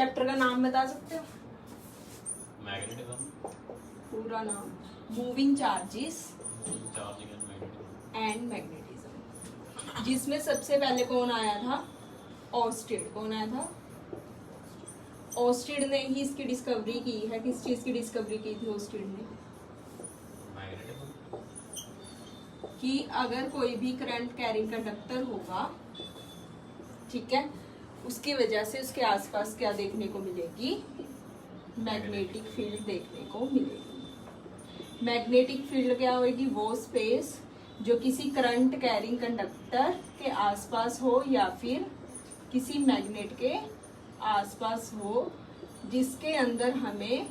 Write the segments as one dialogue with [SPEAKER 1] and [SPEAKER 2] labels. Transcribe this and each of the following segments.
[SPEAKER 1] Chapter का नाम बता सकते हो?
[SPEAKER 2] मैग्नेटिज्म।
[SPEAKER 1] पूरा नाम moving charges
[SPEAKER 2] charging
[SPEAKER 1] and magnetism. जिसमें सबसे पहले कौन आया था? ऑस्टेड। कौन आया था? ऑस्टेड ने ही इसकी डिस्कवरी की है। किस चीज की डिस्कवरी की थी ऑस्टेड ने?
[SPEAKER 2] मैग्नेटिज्म।
[SPEAKER 1] कि अगर कोई भी करंट कैरिंग कंडक्टर होगा, ठीक है, उसकी वजह से उसके आसपास क्या देखने को मिलेगी? मैग्नेटिक फील्ड देखने को मिलेगी। मैग्नेटिक फील्ड क्या होगी? वो स्पेस जो किसी करंट कैरिंग कंडक्टर के आसपास हो या फिर किसी मैग्नेट के आसपास हो, जिसके अंदर हमें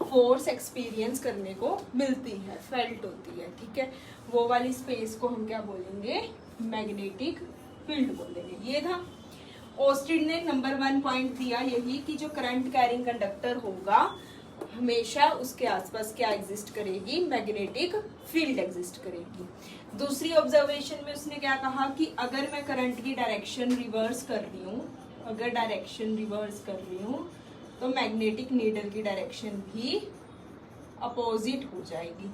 [SPEAKER 1] फोर्स एक्सपीरियंस करने को मिलती है, फेल्ट होती है, ठीक है। वो वाली स्पेस को हम क्या बोलेंगे? मैग्नेटिक फील्ड बोलेंगे। ये था। ऑस्टेड ने नंबर 1 पॉइंट दिया यही कि जो करंट कैरिंग कंडक्टर होगा हमेशा उसके आसपास क्या एग्जिस्ट करेगी? मैग्नेटिक फील्ड एग्जिस्ट करेगी। दूसरी ऑब्जर्वेशन में उसने क्या कहा कि अगर मैं करंट की डायरेक्शन रिवर्स कर रही हूँ, अगर डायरेक्शन रिवर्स कर रही हूँ तो मैग्नेटिक नीडल की डायरेक्शन भी अपोजिट हो जाएगी।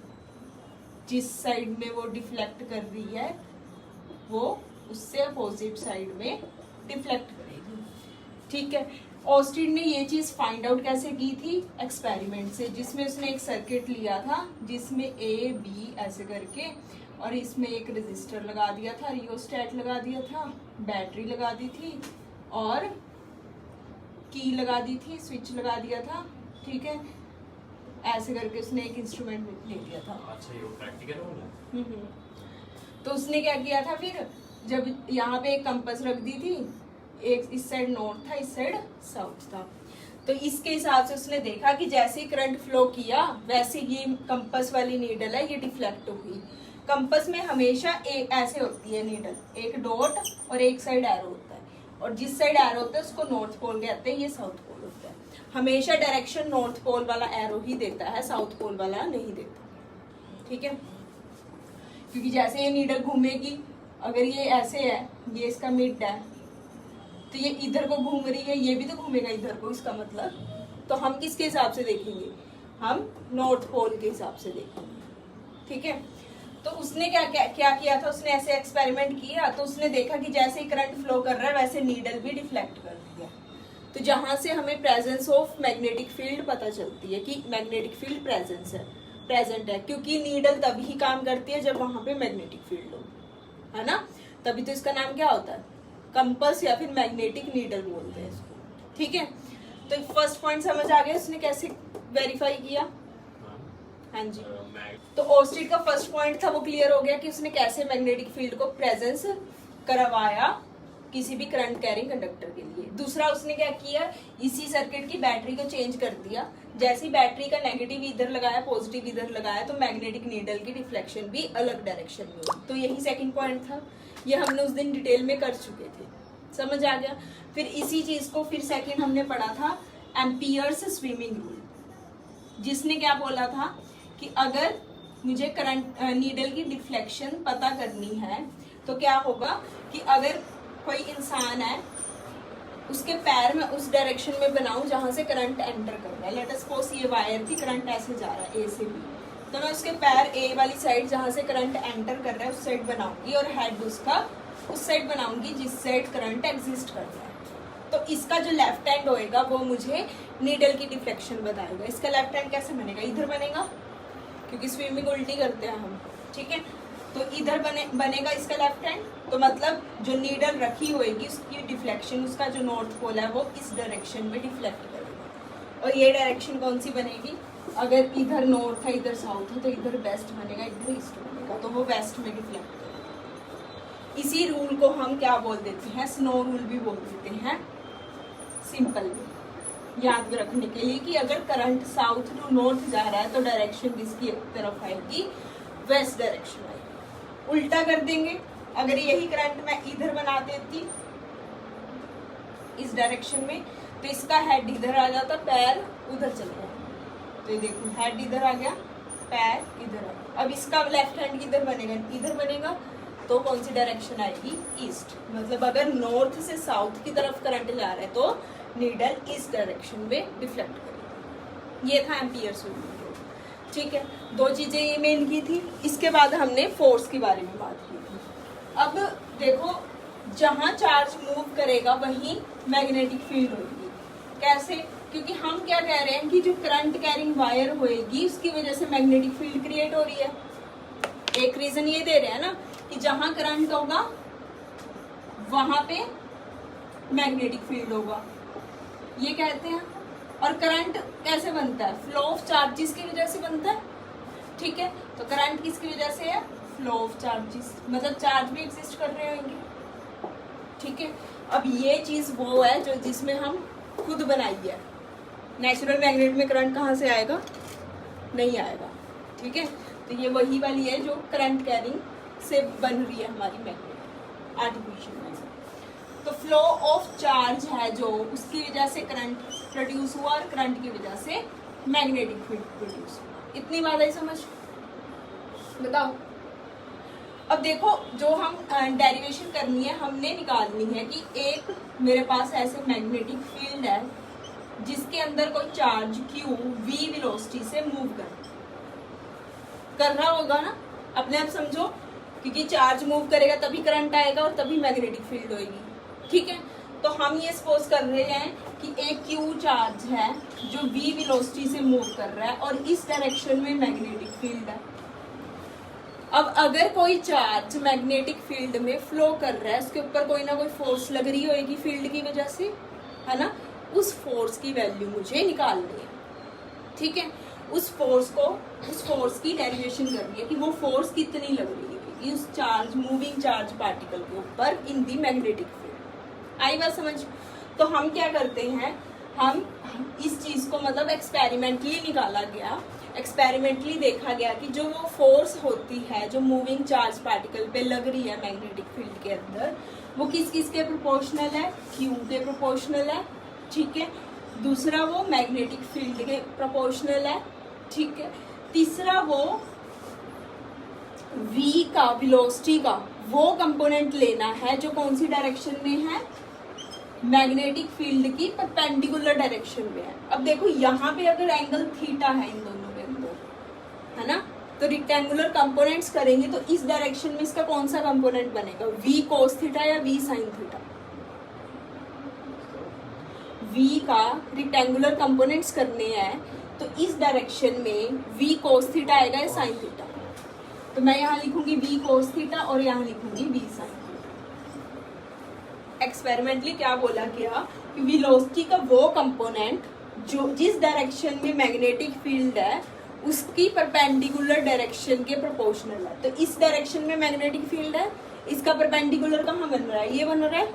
[SPEAKER 1] जिस साइड में वो डिफ्लेक्ट कर रही है वो उससे अपोजिट साइड में डिफ्लेक्ट करेगी, ठीक है। ऑस्टेड ने ये चीज फाइंड आउट कैसे की थी? एक्सपेरिमेंट से, जिसमें उसने एक सर्किट लिया था जिसमें ए बी ऐसे करके, और इसमें एक रेजिस्टर लगा दिया था, रियोस्टेट लगा दिया था, बैटरी लगा दी थी और की लगा दी थी, स्विच लगा दिया था, ठीक है। ऐसे करके उसने एक इंस्ट्रूमेंट ले लिया था।
[SPEAKER 2] अच्छा, ये प्रैक्टिकल हो गया।
[SPEAKER 1] तो उसने क्या किया था फिर? जब यहाँ पे एक कंपास रख दी थी, एक इस साइड नॉर्थ था, इस साइड साउथ था, तो इसके हिसाब से उसने देखा कि जैसे ही करंट फ्लो किया वैसे ये कंपास वाली नीडल है ये डिफ्लेक्ट हुई। कंपास में हमेशा एक ऐसे होती है नीडल, एक डॉट और एक साइड एरो होता है, और जिस साइड एरो होता है उसको नॉर्थ पोल कहते हैं, ये साउथ पोल होता है। हमेशा डायरेक्शन नॉर्थ पोल वाला एरो ही देता है, साउथ पोल वाला नहीं देता, ठीक है। क्योंकि जैसे ये नीडल घूमेगी, अगर ये ऐसे है, ये इसका मिड है, तो ये इधर को घूम रही है, ये भी तो घूमेगा इधर को, इसका मतलब तो हम किसके हिसाब से देखेंगे? हम नॉर्थ पोल के हिसाब से देखेंगे, ठीक है। तो उसने क्या किया था? उसने ऐसे एक्सपेरिमेंट किया, तो उसने देखा कि जैसे ही करंट फ्लो कर रहा है वैसे नीडल भी डिफ्लेक्ट कर दिया। तो जहां से हमें प्रेजेंस ऑफ मैग्नेटिक फील्ड पता चलती है कि मैग्नेटिक फील्ड प्रेजेंट है, क्योंकि नीडल तभी काम करती है जब वहां पे मैग्नेटिक फील्ड हो, है ना। तभी तो इसका नाम क्या होता है? कंपास या फिर मैग्नेटिक नीडल बोलते हैं इसको, ठीक है। तो फर्स्ट पॉइंट समझ आ गया उसने कैसे वेरीफाई किया? हाँ जी। तो ऑस्टेड का फर्स्ट पॉइंट था वो क्लियर हो गया कि उसने कैसे मैग्नेटिक फील्ड को प्रेजेंस करवाया किसी भी करंट कैरिंग कंडक्टर के लिए। दूसरा उसने क्या किया? इसी सर्किट की बैटरी को चेंज कर दिया। जैसे ही बैटरी का नेगेटिव इधर लगाया, पॉजिटिव इधर लगाया, तो मैग्नेटिक नीडल की डिफ्लेक्शन भी अलग डायरेक्शन में हुई। तो यही सेकंड पॉइंट था, ये हमने उस दिन डिटेल में कर चुके थे, समझ आ गया। फिर इसी चीज को फिर सेकंड हमने पढ़ा था एम्पियर्स स्विमिंग रूल, जिसने क्या बोला था कि अगर मुझे करंट नीडल की डिफ्लेक्शन पता करनी है तो क्या होगा कि अगर कोई इंसान है उसके पैर में उस डायरेक्शन में बनाऊं जहां से करंट एंटर कर रहा है। लेट अस सपोज ये वायर थी, करंट ऐसे जा रहा है ए से बी, तो मैं उसके पैर ए वाली साइड जहां से करंट एंटर कर रहा है उस साइड बनाऊंगी, और हेड उसका उस साइड बनाऊंगी जिस साइड करंट एग्जिस्ट कर रहा है। तो इसका जो लेफ्ट हैंड होएगा वो मुझे नीडल की डिफ्लेक्शन बताएगा। इसका लेफ्ट हैंड कैसे बनेगा? इधर बनेगा, क्योंकि स्विमिंग उल्टी करते हैं हम, ठीक है। तो इधर बनेगा इसका लेफ्ट हैंड, तो मतलब जो नीडल रखी होएगी उसकी डिफ्लेक्शन, उसका जो नॉर्थ पोल है वो इस डायरेक्शन में डिफ्लेक्ट करेगा। और ये डायरेक्शन कौन सी बनेगी? अगर इधर नॉर्थ है इधर साउथ है तो इधर वेस्ट बनेगा, इधर ईस्ट बनेगा, तो वो वेस्ट में डिफ्लेक्ट करेगा। इसी रूल को हम क्या बोल देते हैं? स्नो रूल भी बोल देते हैं, सिंपल में याद रखने के लिए कि अगर करंट साउथ टू नॉर्थ जा रहा है तो डायरेक्शन किसकी तरफ आएगी? वेस्ट डायरेक्शन आएगी। उल्टा कर देंगे, अगर यही करंट मैं इधर बना देती इस डायरेक्शन में, तो इसका हेड इधर आ जाता, पैर उधर चल गया। तो ये देखो हेड इधर आ गया, पैर इधर आ गया। अब इसका लेफ्ट हैंड किधर बनेगा? इधर बनेगा, तो कौन सी डायरेक्शन आएगी? ईस्ट। मतलब अगर नॉर्थ से साउथ की तरफ करंट जा रहा है तो नीडल इस डायरेक्शन में डिफ्लेक्ट करेगी। ये था एम्पियर्स रूल। ठीक है, दो चीजें ये मेन की थी। इसके बाद हमने फोर्स के बारे में बात की थी। अब देखो, जहां चार्ज मूव करेगा वहीं मैग्नेटिक फील्ड होगी। कैसे? क्योंकि हम क्या कह रहे हैं कि जो करंट कैरिंग वायर होएगी उसकी वजह से मैग्नेटिक फील्ड क्रिएट हो रही है। एक रीजन ये दे रहे हैं ना कि जहां करंट होगा वहां पे मैग्नेटिक फील्ड होगा, ये कहते हैं। और करंट कैसे बनता है? फ्लो ऑफ चार्जेस की वजह से बनता है। ठीक है, तो करंट किसकी वजह से है? फ्लो ऑफ चार्जेस, मतलब चार्ज भी एग्जिस्ट कर रहे होंगे। ठीक है, अब ये चीज वो है जो जिसमें हम खुद बनाई है। नेचुरल मैग्नेट में करंट कहाँ से आएगा? नहीं आएगा। ठीक है, तो ये वही वाली है जो करंट कैरिंग से बन रही है हमारी मैग्नेट, आर्टिफिशियल मैग्नेट। तो फ्लो ऑफ चार्ज है जो, उसकी वजह से करंट प्रोड्यूस हुआ और करंट की वजह से मैग्नेटिक फील्ड प्रोड्यूस हुआ। इतनी बात है, समझ? बताओ। अब देखो, जो हम डेरिवेशन करनी है, हमने निकालनी है कि एक मेरे पास ऐसे मैग्नेटिक फील्ड है जिसके अंदर कोई चार्ज Q v वेलोसिटी से मूव कर रहा होगा ना, अपने आप समझो, क्योंकि चार्ज मूव करेगा तभी करंट आएगा और तभी मैग्नेटिक फील्ड होगी। ठीक है, तो हम ये सपोज कर रहे हैं कि एक Q चार्ज है जो v वेलोसिटी से मूव कर रहा है और इस डायरेक्शन में मैग्नेटिक फील्ड है। अब अगर कोई चार्ज मैग्नेटिक फील्ड में फ्लो कर रहा है, उसके ऊपर कोई ना कोई फोर्स लग रही होगी फील्ड की वजह से, है ना, उस फोर्स की वैल्यू मुझे निकालनी है। ठीक है, उस फोर्स की डेरिवेशन करनी है कि वो फोर्स कितनी लग रही है उस चार्ज, मूविंग चार्ज पार्टिकल के ऊपर इन दी मैग्नेटिक फील्ड। आई बात समझ? तो हम क्या करते हैं, हम इस चीज को मतलब एक्सपेरिमेंटली निकाला गया, एक्सपेरिमेंटली देखा गया कि जो वो फोर्स होती है जो मूविंग चार्ज पार्टिकल पे लग रही है मैग्नेटिक फील्ड के अंदर, वो किस किस के प्रोपोर्शनल है? Q के प्रोपोर्शनल है। ठीक है, दूसरा वो मैग्नेटिक फील्ड के प्रोपोर्शनल है। ठीक है, तीसरा वो v का, वेलोसिटी का वो कंपोनेंट लेना है जो कौन सी डायरेक्शन में है? मैग्नेटिक फील्ड की परपेंडिकुलर डायरेक्शन में है। अब देखो, यहाँ पे अगर एंगल थीटा है इन दोनों के अंदर, है ना, तो रेक्टेंगुलर कंपोनेंट्स करेंगे तो इस डायरेक्शन में इसका कौन सा कंपोनेंट बनेगा? v cos थीटा या v sin थीटा? v का रेक्टेंगुलर कंपोनेंट्स करने हैं तो इस डायरेक्शन में v cos थीटा आएगा या sin थीटा? तो मैं यहाँ लिखूंगी v cos थीटा और यहाँ लिखूंगी v sin थीटा। एक्सपेरिमेंटली क्या बोला गया कि वेलोसिटी का वो कंपोनेंट जो जिस डायरेक्शन में मैग्नेटिक फील्ड है उसकी परपेंडिकुलर डायरेक्शन के प्रोपोर्शनल है। तो इस डायरेक्शन में मैग्नेटिक फील्ड है, इसका परपेंडिकुलर कहाँ बन रहा है? ये बन रहा है,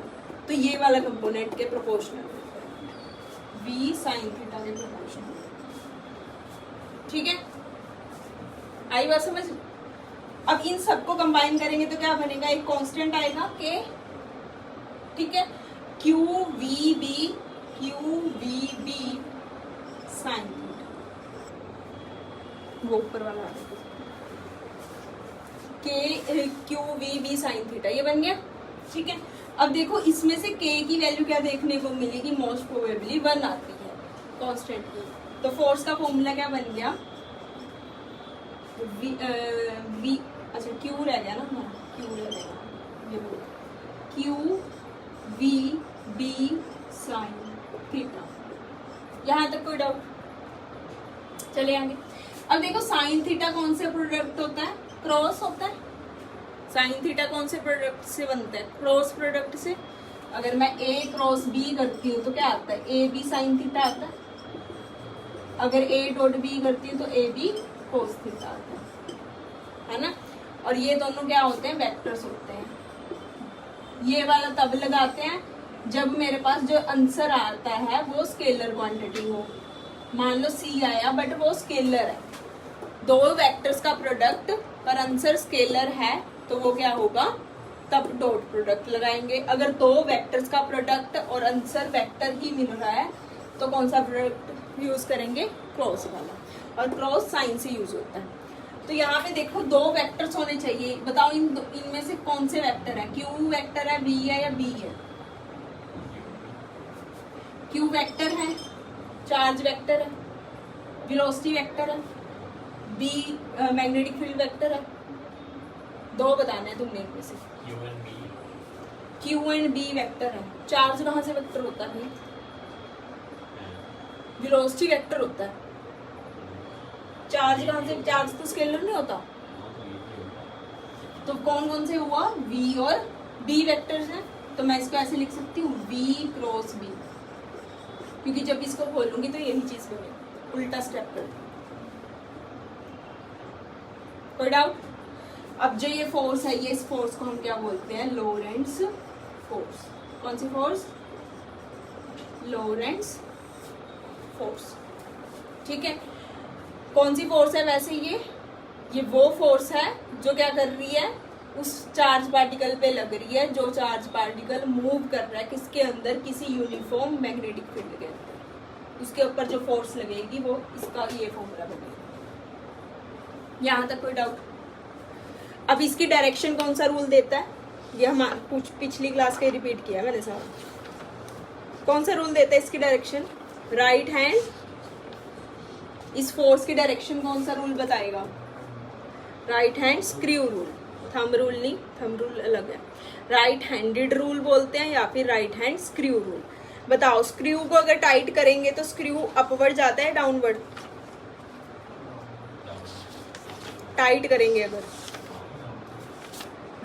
[SPEAKER 1] तो ये वाला कंपोनेंट के प्रोपोर्शनल v sin थीटा के प्रोपोर्शनल। ठीक है, आई बात समझ? अब इन सबको कंबाइन करेंगे तो क्या बनेगा? एक कांस्टेंट आएगा k। ठीक है, QVB sin थीटा, वो ऊपर वाला QVB sin थीटा, ये बन गया। ठीक है, अब देखो इसमें से k की वैल्यू क्या देखने को मिलेगी? मोस्ट प्रोबेबली 1 आती है कांस्टेंट की। तो फोर्स का फॉर्मूला क्या बन गया? v अच्छा Q रह गया ना हमारा, Q रह गया, ये QVB sin थीटा। यहाँ तक कोई डाउट? चले आगे। अब देखो, साइन थीटा कौन से प्रोडक्ट होता है? क्रॉस होता है। साइन थीटा कौन से प्रोडक्ट से बनता है? क्रॉस प्रोडक्ट से। अगर मैं a क्रॉस b करती हूँ तो क्या आता है? AB साइन थीटा आता है। अगर a डॉट b करती हूँ तो AB कोस थीटा आता है ना। और ये दोनों क्या होते हैं? वेक्टर्स होते हैं। ये वाला तब लगाते हैं जब मेरे पास जो आंसर आता है वो स्केलर क्वांटिटी हो। मान लो c आया बट वो स्केलर है, दो वेक्टर्स का प्रोडक्ट पर आंसर स्केलर है तो वो क्या होगा? तब डॉट प्रोडक्ट लगाएंगे। अगर दो वेक्टर्स का प्रोडक्ट और आंसर वेक्टर ही मिल रहा है तो कौन सा प्रोडक्ट यूज करेंगे? क्रॉस वाला। और क्रॉस साइन से यूज होता है। तो यहाँ पे देखो, दो वेक्टर्स होने चाहिए। बताओ इनमें से कौन से वेक्टर है? Q वेक्टर है, V है या B है? क्यू वेक्टर है, चार्ज वेक्टर है, वेलोसिटी वेक्टर है, बी मैग्नेटिक फील्ड वेक्टर है। दो बताना है तुमने इनमें से। क्यू एंड बी वेक्टर है। चार्ज कहाँ से वेक्टर होता है? वेलोसिटी वेक्टर होता है। चार्ज कहाँ से? चार्ज तो स्केलर नहीं होता। तो कौन कौन से हुआ? V और B वेक्टर्स हैं। तो मैं इसको ऐसे लिख सकती हूँ V क्रॉस B, क्योंकि जब इसको खोलूंगी तो यही चीज बनेगी। उल्टा स्टेप कर। कोई डाउट? अब जो ये फोर्स है, ये इस फोर्स को हम क्या बोलते हैं? लोरेंट्स फोर्स। कौन सी फोर्स? लोरेंट्स फोर्स। ठीक है। कौन सी फोर्स है वैसे? ये वो फोर्स है जो क्या कर रही है? उस चार्ज पार्टिकल पे लग रही है जो चार्ज पार्टिकल मूव कर रहा है किसके अंदर? किसी यूनिफॉर्म मैग्नेटिक फील्ड के अंदर। उसके ऊपर जो फोर्स लगेगी वो इसका ये फॉर्मूला बनेगा। यहां तक कोई डाउट? अब इसकी डायरेक्शन कौन सा रूल देता है? ये हम पिछली क्लास के रिपीट किया मैंने सवाल। कौन सा रूल देता है इसकी डायरेक्शन? Right hand. इस फोर्स की डायरेक्शन कौन सा रूल बताएगा? Right hand screw rule. Thumb rule नहीं, थंब रूल अलग है। राइट हैंडेड रूल बोलते हैं या फिर राइट हैंड स्क्रू रूल। बताओ, स्क्रू को अगर टाइट करेंगे तो स्क्रू अपवर्ड जाता है डाउनवर्ड? टाइट करेंगे अगर,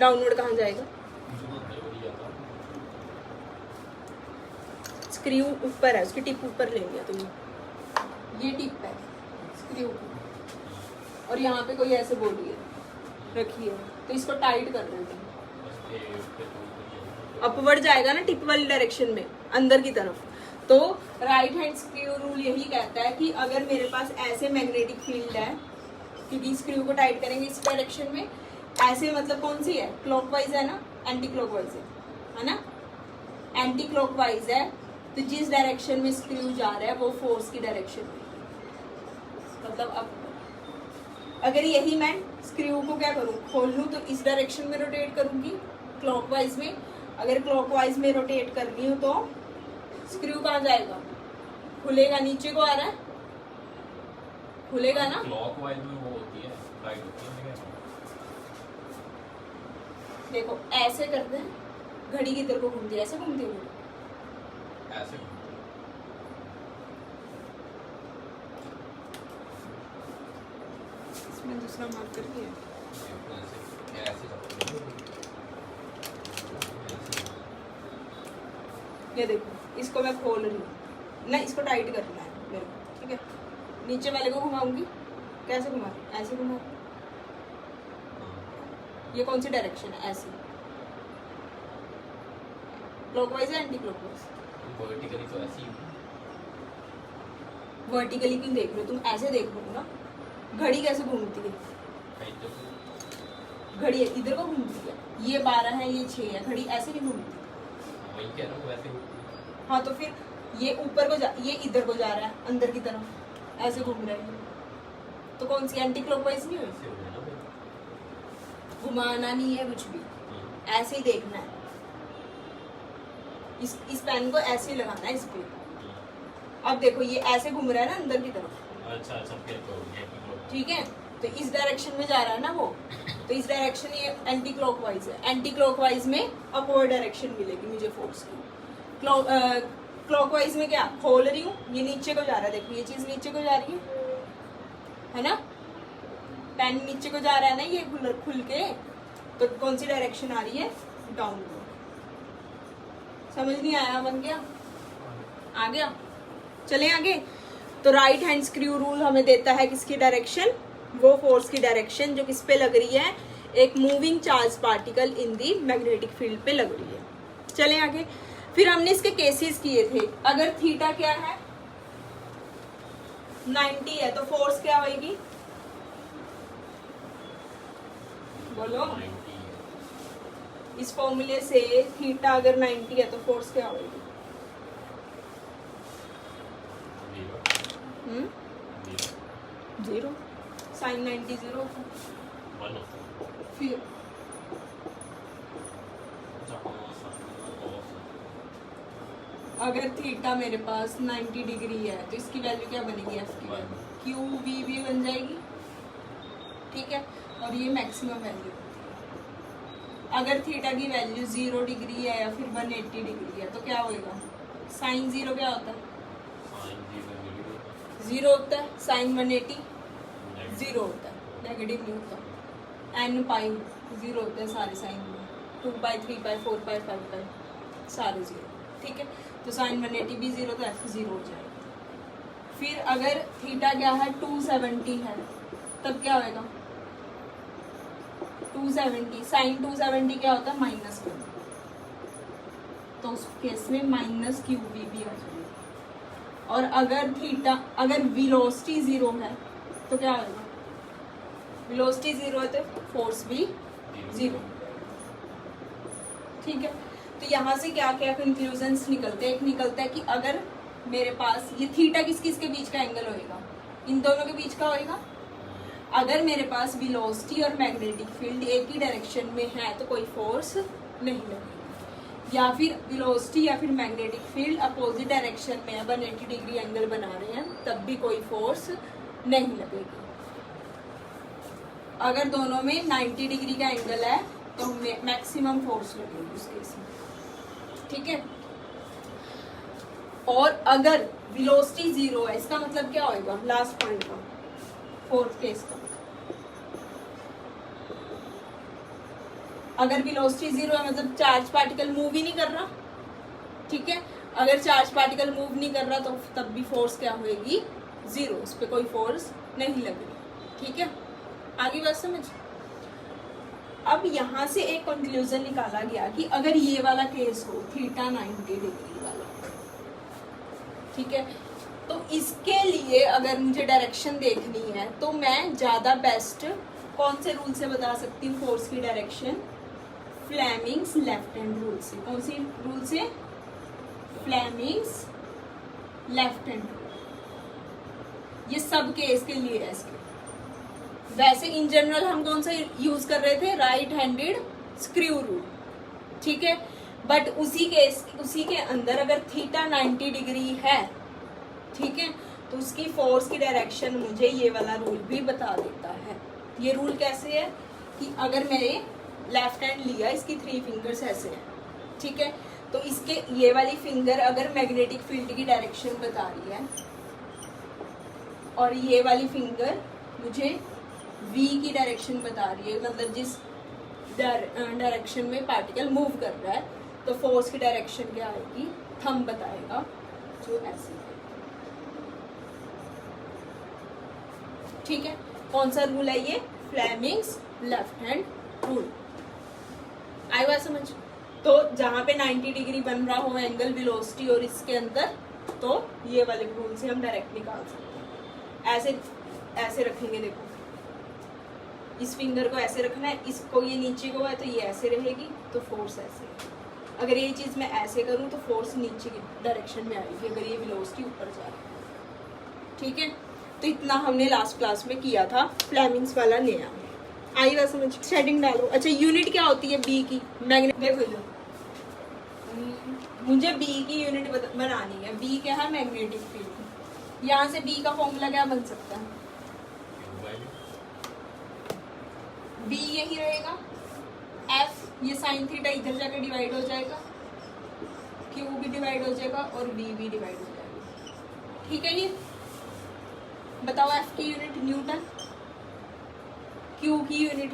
[SPEAKER 1] डाउनवर्ड कहाँ जाएगा? स्क्रू ऊपर है, उसकी टिप ऊपर ले लिया तुमने। ये टिप है स्क्रू की, और यहाँ पे कोई ऐसे बॉडी है रखी है, तो इसको टाइट कर रहे हैं। अपवर्ड जाएगा ना टिप वाली डायरेक्शन में, अंदर की तरफ। तो राइट हैंड स्क्रू रूल यही कहता है कि अगर मेरे पास ऐसे मैग्नेटिक फील्ड है, क्योंकि स्क्रू को टाइट करेंगे इस डायरेक्शन में, ऐसे मतलब कौन सी है? क्लॉकवाइज है ना, एंटी क्लॉकवाइज है ना? एंटी क्लॉकवाइज है, तो जिस डायरेक्शन में स्क्रू जा रहा है वो फोर्स की डायरेक्शन में, मतलब अब अगर यही मैं स्क्रू को क्या करूँ? खोल लूँ तो इस डायरेक्शन में रोटेट करूँगी क्लॉकवाइज में। अगर क्लॉकवाइज में रोटेट कर रही हूँ तो स्क्रू कहाँ जाएगा? खुलेगा, नीचे को आ रहा है, खुलेगा ना।
[SPEAKER 2] क्लॉकवाइज में वो होती है, राइट होती है।
[SPEAKER 1] देखो ऐसे करते हैं, घड़ी किधर को घूमती है? ऐसे घूमती है घड़ी,
[SPEAKER 2] ऐसे
[SPEAKER 1] इसमें दूसरा मार्कर भी है। ये देखो, इसको मैं खोल रही हूँ ना, इसको टाइट करना है मेरे को, ठीक है। नीचे वाले को घुमाऊंगी, कैसे घुमा? ऐसे घुमा। ये कौन सी डायरेक्शन है? ऐसी क्लॉकवाइज है, एंटी क्लॉकवाइज?
[SPEAKER 2] वर्टिकली तो ऐसी ही।
[SPEAKER 1] वर्टिकली क्यों देख रहे हो तुम? ऐसे देख रहे हो ना। घड़ी कैसे घूमती है? घड़ी इधर को घूमती है। ये 12 है, ये 6 है, घड़ी ऐसे नहीं घूमती।
[SPEAKER 2] वही कह रहा हूँ, वैसे
[SPEAKER 1] हाँ, तो फिर ये ऊपर को ये इधर को जा रहा है, अंदर की तरफ ऐसे घूम रहा है, तो कौन सी? एंटी क्लॉकवाइज नहीं हुई? घुमाना नहीं है कुछ भी, ऐसे ही देखना है। इस पेन को ऐसे ही लगाना है इस पे। अब देखो ये ऐसे घूम रहा है ना अंदर की तरफ।
[SPEAKER 2] अच्छा, फिर तो
[SPEAKER 1] ठीक है, तो इस डायरेक्शन में जा रहा है ना वो, तो इस डायरेक्शन ये एंटी क्लॉकवाइज है। एंटी क्लॉकवाइज में अपवर्ड डायरेक्शन मिलेगी मुझे फोर्स की। क्लॉकवाइज में क्या? खोल रही हूँ, ये नीचे को जा रहा है। देखो ये चीज नीचे को जा रही है ना, पेन नीचे को जा रहा है ना, ये खुल के, तो कौन सी डायरेक्शन आ रही है? डाउनवर्ड। समझ नहीं आया? बन गया? आ गया? चलें आगे। तो राइट हैंड स्क्रू रूल हमें देता है किसकी डायरेक्शन? वो फोर्स की डायरेक्शन जो किस पे लग रही है? एक moving charge particle in the magnetic field पे लग रही है। चलें आगे। फिर हमने इसके केसेस किए थे। अगर थीटा क्या है? 90 है, तो फोर्स क्या होगी? बोलो। इस फॉर्मूले से थीटा अगर 90 है तो फोर्स क्या होगी? 0। साइन 90 0 फिर अगर थीटा मेरे पास 90 डिग्री है तो इसकी वैल्यू क्या बनेगी एफ की? क्यू वी भी बन जाएगी, ठीक है। और ये मैक्सिमम वैल्यू। अगर थीटा की वैल्यू 0 डिग्री है या फिर 180 डिग्री है तो क्या होएगा? साइन 0 क्या होता है?
[SPEAKER 2] साइन 0
[SPEAKER 1] 0 होता है। साइन 180 0 होता है, नेगेटिव नहीं होता। एन पाई 0 होते हैं सारे साइन में, 2 पाई 3 पाई 4 पाई 5 पाई सारे 0, ठीक है। तो साइन 180 भी 0 तो एफ 0 हो जाएगा। फिर अगर थीटा क्या है 270 है तब क्या होएगा? 270 साइन 270 क्या होता है? -1, तो उस केस में माइनस क्यू वी भी आ जाएगा। और अगर थीटा अगर वेलोसिटी 0 है तो क्या होगा? वेलोसिटी 0 है तो फोर्स भी 0, ठीक है। तो यहाँ से क्या क्या कंक्लूजन्स निकलते हैं? एक निकलता है कि अगर मेरे पास ये थीटा किस किस के बीच का एंगल होएगा? इन दोनों के बीच का होएगा। अगर मेरे पास वेलोसिटी और मैग्नेटिक फील्ड एक ही डायरेक्शन में है तो कोई फोर्स नहीं लगेगी, या फिर वेलोसिटी या फिर मैग्नेटिक फील्ड अपोजिट डायरेक्शन में 180 डिग्री एंगल बना रहे हैं तब भी कोई फोर्स नहीं लगेगी। अगर दोनों में 90 डिग्री का एंगल है तो मैक्सिमम फोर्स लगेगी उस केस में, ठीक है। और अगर वेलोसिटी 0 है इसका मतलब क्या होएगा? लास्ट पॉइंट का, फोर्थ केस का, अगर वेलोसिटी 0 है मतलब चार्ज पार्टिकल मूव ही नहीं कर रहा, ठीक है। अगर चार्ज पार्टिकल मूव नहीं कर रहा तो तब भी फोर्स क्या होएगी? 0, उस पर कोई फोर्स नहीं लगेगी, ठीक है। आगे बात समझ। अब यहाँ से एक कंक्लूजन निकाला गया कि अगर ये वाला केस हो थीटा 90 डिग्री वाला, ठीक है, तो इसके लिए अगर मुझे डायरेक्शन देखनी है तो मैं ज़्यादा बेस्ट कौन से रूल से बता सकती हूँ फोर्स की direction? Fleming's left hand rule से। कौन सी रूल से? Fleming's left hand rule. ये सब केस के लिए है इसके। वैसे इन जनरल हम कौन सा यूज कर रहे थे? राइट हैंडेड स्क्रू रूल, ठीक है। बट उसी के अंदर अगर थीटा 90 डिग्री है, ठीक है, तो उसकी फोर्स की डायरेक्शन मुझे ये वाला रूल भी बता देता है। ये रूल कैसे है कि अगर मैंने लेफ्ट हैंड लिया, इसकी 3 फिंगर्स ऐसे हैं, ठीक है, तो इसके ये वाली फिंगर अगर मैग्नेटिक फील्ड की डायरेक्शन बता रही है और ये वाली फिंगर मुझे v की डायरेक्शन बता रही है, मतलब जिस डायरेक्शन में पार्टिकल मूव कर रहा है, तो फोर्स की डायरेक्शन क्या आएगी? थंब बताएगा जो ऐसे है, ठीक है। कौन सा रूल है ये? Fleming's left hand rule. आई बात समझ। तो जहां पे 90 डिग्री बन रहा हो एंगल वेलोसिटी और इसके अंदर, तो ये वाले रूल से हम डायरेक्ट निकाल सकते हैं। ऐसे ऐसे रखेंगे, देखो इस फिंगर को ऐसे रखना है, इसको ये नीचे को है तो ये ऐसे रहेगी, तो फोर्स ऐसे है। अगर ये चीज़ मैं ऐसे करूँ तो फोर्स नीचे की डायरेक्शन में आएगी अगर ये वेलोसिटी ऊपर जा रही है, ठीक है। तो इतना हमने लास्ट क्लास में किया था फ्लेमिंग्स वाला नया। आई बात समझ। शेडिंग डालो। अच्छा, यूनिट क्या होती है बी की? मैग्नेट। देखो लो, मुझे बी की यूनिट बनानी है। बी क्या है? Magnetic field. यहाँ से बी का फॉर्मूला क्या बन सकता है? बी यही रहेगा, एफ ये साइन थीटा इधर जाकर डिवाइड हो जाएगा, क्यू भी डिवाइड हो जाएगा और बी भी डिवाइड हो जाएगा, ठीक है। ये बताओ एफ की यूनिट न्यूटन, क्यू की यूनिट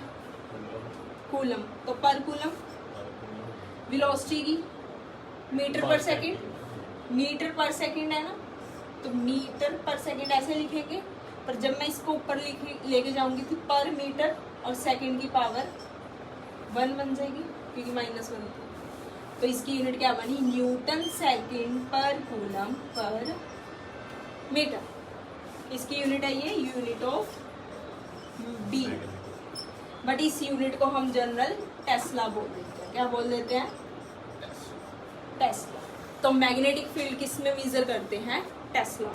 [SPEAKER 1] कूलम, तो पर कूलम। वेलोसिटी की मीटर पर सेकंड, मीटर पर सेकंड है ना, तो मीटर पर सेकंड ऐसे लिखेंगे, पर जब मैं इसको ऊपर लेके जाऊंगी तो पर मीटर और सेकंड की पावर 1 बन जाएगी क्योंकि -1 थी। तो इसकी यूनिट क्या बनी? न्यूटन सेकंड पर कूलम पर मीटर। इसकी यूनिट है ये यूनिट ऑफ बी, बट इस यूनिट को हम जनरल टेस्ला बोल देते हैं। क्या बोल देते हैं? टेस्ला। तो मैग्नेटिक फील्ड किस में मेजर करते हैं? टेस्ला।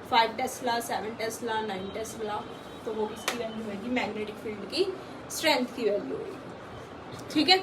[SPEAKER 1] 5 टेस्ला, 7 टेस्ला, 9 टेस्ला, तो वो किसकी वैल्यू होगी? मैग्नेटिक फील्ड की स्ट्रेंथ की वैल्यू होगी, ठीक है।